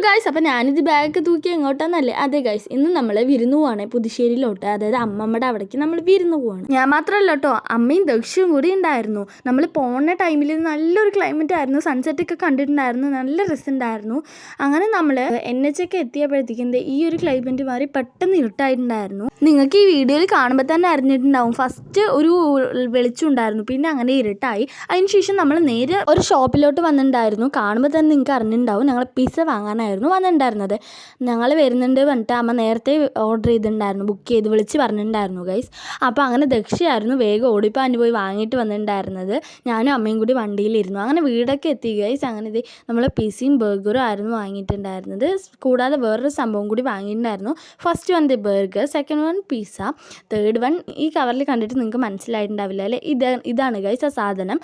Guys, അപ്പം ഞാനിത് ബാഗൊക്കെ തൂക്കി എങ്ങോട്ടാന്നല്ലേ? അതെ ഗൈസ്, ഇന്ന് നമ്മൾ വിരുന്ന് പോവാണ് പുതുശ്ശേരിയിലോട്ട്. അതായത് അമ്മമ്മയുടെ അവിടേക്ക് നമ്മൾ വിരുന്ന് പോവാണ്. ഞാൻ മാത്രമല്ല കേട്ടോ, അമ്മയും ദക്ഷയും കൂടി ഉണ്ടായിരുന്നു. നമ്മൾ പോണ ടൈമിൽ നല്ലൊരു ക്ലൈമറ്റ് ആയിരുന്നു, സൺസെറ്റൊക്കെ കണ്ടിട്ടുണ്ടായിരുന്നു, നല്ല രസമുണ്ടായിരുന്നു. അങ്ങനെ നമ്മൾ NH ഒക്കെ എത്തിയപ്പോഴത്തേക്കും ഈ ഒരു ക്ലൈമറ്റ് മാറി പെട്ടെന്ന് ഇരുട്ടായിട്ടുണ്ടായിരുന്നു. നിങ്ങൾക്ക് ഈ വീഡിയോയിൽ കാണുമ്പോൾ തന്നെ അറിഞ്ഞിട്ടുണ്ടാവും. ഫസ്റ്റ് ഒരു വെളിച്ചം ഉണ്ടായിരുന്നു, പിന്നെ അങ്ങനെ ഇരുട്ടായി. അതിനുശേഷം നമ്മൾ നേരെ ഒരു ഷോപ്പിലോട്ട് വന്നിട്ടുണ്ടായിരുന്നു. കാണുമ്പോൾ തന്നെ നിങ്ങൾക്ക് അറിഞ്ഞിട്ടുണ്ടാവും. ഞങ്ങൾ പിസ്സ വാങ്ങാനായിരുന്നു വന്നിട്ടുണ്ടായിരുന്നത്. ഞങ്ങൾ വരുന്നുണ്ട് പറഞ്ഞിട്ട് അമ്മ നേരത്തെ ഓർഡർ ചെയ്തിട്ടുണ്ടായിരുന്നു, ബുക്ക് ചെയ്ത് വിളിച്ച് പറഞ്ഞിട്ടുണ്ടായിരുന്നു ഗൈസ്. അപ്പോൾ അങ്ങനെ ദക്ഷയായിരുന്നു വേഗം ഓടിപ്പാഞ്ഞ് പോയി വാങ്ങിയിട്ട് വന്നിട്ടുണ്ടായിരുന്നത്. ഞാനും അമ്മയും കൂടി വണ്ടിയിലിരുന്നു. അങ്ങനെ വീടൊക്കെ എത്തി ഗൈസ്. അങ്ങനെ ഇത് നമ്മൾ പിസയും ബർഗറും ആയിരുന്നു വാങ്ങിയിട്ടുണ്ടായിരുന്നത്. കൂടാതെ വേറൊരു സംഭവം കൂടി വാങ്ങിയിട്ടുണ്ടായിരുന്നു. First one burger, second one pizza, third one ഈ കവറിൽ കണ്ടിട്ട് നിങ്ങൾക്ക് മനസ്സിലായിട്ടുണ്ടാവില്ല അല്ലേ? ഇതാണ് ഗൈസ് ആ സാധനം.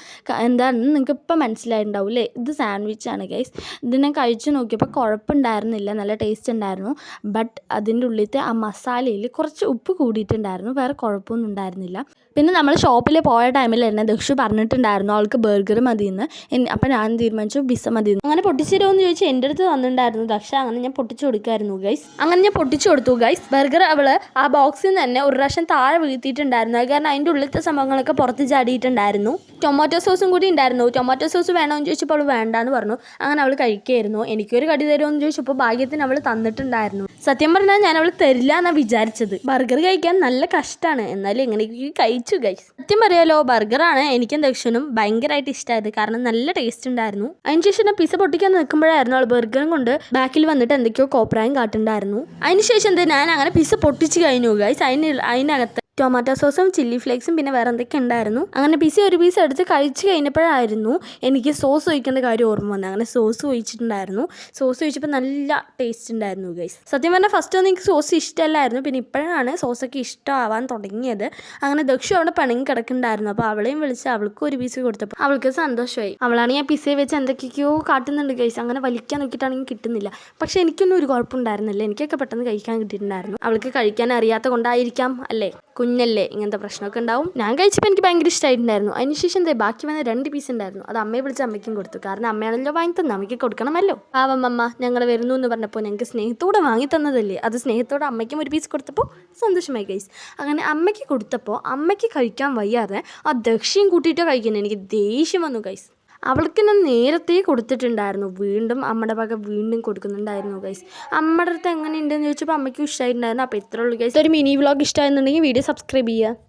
എന്താണെന്ന് നിങ്ങൾക്ക് ഇപ്പം മനസ്സിലായിട്ടുണ്ടാവും അല്ലേ? ഇത് സാൻഡ്വിച്ചാണ് ഗൈസ്. ഇതിനെ കഴിച്ച് നോക്കിയപ്പോൾ കുഴപ്പമുണ്ടായിരുന്നില്ല, നല്ല ടേസ്റ്റ് ഉണ്ടായിരുന്നു. ബട്ട് അതിൻ്റെ ഉള്ളിലത്തെ ആ മസാലയിൽ കുറച്ച് ഉപ്പ് കൂടിയിട്ടുണ്ടായിരുന്നു, വേറെ കുഴപ്പമൊന്നും ഉണ്ടായിരുന്നില്ല. പിന്നെ നമ്മൾ ഷോപ്പിൽ പോയ ടൈമിൽ തന്നെ ദക്ഷു പറഞ്ഞിട്ടുണ്ടായിരുന്നു അവൾക്ക് ബർഗർ മതിയെന്ന്. അപ്പം ഞാൻ തീരുമാനിച്ചു പിസ്സ മതിയെന്ന്. അങ്ങനെ പൊട്ടിച്ചേരുമോ എന്ന് ചോദിച്ചാൽ എൻ്റെ അടുത്ത് തന്നിട്ടുണ്ടായിരുന്നു ദക്ഷ. അങ്ങനെ ഞാൻ പൊട്ടിച്ചു കൊടുക്കുമായിരുന്നു ഗൈസ്. അങ്ങനെ ഞാൻ പൊട്ടിച്ചു കൊടുത്തു ഗൈസ്. ബർഗർ അവൾ ആ ബോക്സിൽ നിന്ന് തന്നെ ഒരു പ്രാവശ്യം താഴെ വീഴ്ത്തിയിട്ടുണ്ടായിരുന്നു, കാരണം അതിൻ്റെ ഉള്ളിലത്തെ സംഭവങ്ങളൊക്കെ പുറത്ത് ചാടിയിട്ടുണ്ടായിരുന്നു. ടൊമാറ്റോ സോസും കൂടി ഉണ്ടായിരുന്നു. ടൊമാറ്റോ സോസ് വേണമെന്ന് ചോദിച്ചപ്പോൾ അവൾ വേണ്ടാന്ന് പറഞ്ഞു. അങ്ങനെ അവൾ കഴിക്കുകയായിരുന്നു. എനിക്കൊരു കടി തരുമെന്ന് ചോദിച്ചപ്പോൾ ഭാഗ്യത്തിന് അവൾ തന്നിട്ടുണ്ടായിരുന്നു. സത്യം പറഞ്ഞാൽ ഞാൻ അവൾ തരില്ല എന്നാണ് വിചാരിച്ചത്. ബർഗർ കഴിക്കാൻ നല്ല കഷ്ടമാണ്, എന്നാലും എങ്ങനെയൊക്കെ കഴിച്ചു ഗൈസ്. സത്യം പറയാലോ, ബർഗറാണ് എനിക്കും ദക്ഷനും ഭയങ്കരമായിട്ട് ഇഷ്ടമായത്, കാരണം നല്ല ടേസ്റ്റ് ഉണ്ടായിരുന്നു. അതിനുശേഷം പിസ്സ പൊട്ടിക്കാൻ നിൽക്കുമ്പോഴായിരുന്നു അവൾ ബർഗറും കൊണ്ട് ബാക്കിൽ വന്നിട്ട് എന്തൊക്കെയോ കോപ്രായം കാട്ടുണ്ടായിരുന്നു. അതിനുശേഷം ഞാൻ അങ്ങനെ പിസ്സ പൊട്ടിച്ച് കഴിഞ്ഞു ഗൈസ്. അതിനകത്ത് ടൊമാറ്റോ സോസും ചില്ലി ഫ്ലേക്സും പിന്നെ വേറെ എന്തൊക്കെ ഉണ്ടായിരുന്നു. അങ്ങനെ ഒരു പീസ് എടുത്ത് കഴിച്ച് കഴിഞ്ഞപ്പോഴായിരുന്നു എനിക്ക് സോസ് ഒഴിക്കേണ്ട കാര്യം ഓർമ്മ വന്നത്. അങ്ങനെ സോസ് ഒഴിച്ചിട്ടുണ്ടായിരുന്നു. സോസ് ഒഴിച്ചപ്പോൾ നല്ല ടേസ്റ്റ് ഉണ്ടായിരുന്നു ഗൈസ്. സത്യം പറഞ്ഞാൽ ഫസ്റ്റ് ഒന്നും എനിക്ക് സോസ് ഇഷ്ടമല്ലായിരുന്നു, പിന്നെ ഇപ്പോഴാണ് സോസൊക്കെ ഇഷ്ടമാവാൻ തുടങ്ങിയത്. അങ്ങനെ ദക്ഷു അവിടെ പണങ്ങി കിടക്കുന്നുണ്ടായിരുന്നു. അപ്പോൾ അവളെയും വിളിച്ച് അവൾക്ക് ഒരു പീസ് കൊടുത്തപ്പോൾ അവൾക്ക് സന്തോഷമായി. അവളാണെങ്കിൽ ആ പിസ്സയെ വെച്ച് എന്തൊക്കെയൊക്കെയോ കാട്ടുന്നുണ്ട് ഗൈസ്. അങ്ങനെ വലിക്കാൻ നോക്കിയിട്ടാണെങ്കിൽ കിട്ടുന്നില്ല. പക്ഷേ എനിക്കൊന്നും ഒരു കുഴപ്പമുണ്ടായിരുന്നില്ല, എനിക്കൊക്കെ പെട്ടെന്ന് കഴിക്കാൻ കിട്ടിയിട്ടുണ്ടായിരുന്നു. അവൾക്ക് കഴിക്കാൻ അറിയാത്ത കൊണ്ടായിരിക്കാം അല്ലേ, കുഞ്ഞല്ലേ, ഇങ്ങനത്തെ പ്രശ്നമൊക്കെ ഉണ്ടാവും. ഞാൻ കഴിച്ചപ്പോൾ എനിക്ക് ഭയങ്കര ഇഷ്ടമായിട്ടുണ്ടായിരുന്നു. അതിനുശേഷം ബാക്കി വന്ന 2 പീസ് ഉണ്ടായിരുന്നു. അത് അമ്മയെ വിളിച്ച് അമ്മയ്ക്കും കൊടുത്തു, കാരണം അമ്മയാണല്ലോ വാങ്ങി തന്നെ, അമ്മയ്ക്ക് കൊടുക്കണമല്ലോ. പാവം അമ്മ ഞങ്ങൾ വരുന്നു എന്ന് പറഞ്ഞപ്പോൾ ഞങ്ങൾക്ക് സ്നേഹത്തോടെ വാങ്ങി തന്നതല്ലേ, അത് സ്നേഹത്തോടെ അമ്മയ്ക്കും ഒരു പീസ് കൊടുത്തപ്പോൾ സന്തോഷമായി ഗൈസ്. അങ്ങനെ അമ്മയ്ക്ക് കൊടുത്തപ്പോൾ അമ്മയ്ക്ക് കഴിക്കാൻ വയ്യാതെ ആ ദക്ഷയും കൂട്ടിയിട്ട് കഴിക്കുന്നത് എനിക്ക് ദേഷ്യം വന്നു ഗൈസ്. അവൾക്ക് ഞാൻ നേരത്തെ കൊടുത്തിട്ടുണ്ടായിരുന്നു, വീണ്ടും അമ്മയുടെ വക വീണ്ടും കൊടുക്കുന്നുണ്ടായിരുന്നു ഗൈസ്. അമ്മയുടെ അടുത്ത് എങ്ങനെയുണ്ടെന്ന് ചോദിച്ചപ്പോൾ അമ്മയ്ക്കും ഇഷ്ടമായിട്ടുണ്ടായിരുന്നു. അപ്പോൾ ഇത്രയുള്ളൂ ഗൈസ്. ഒരു മിനി വ്ളോഗ് ഇഷ്ടമായിരുന്നുണ്ടെങ്കിൽ വീഡിയോ സബ്സ്ക്രൈബ് ചെയ്യുക.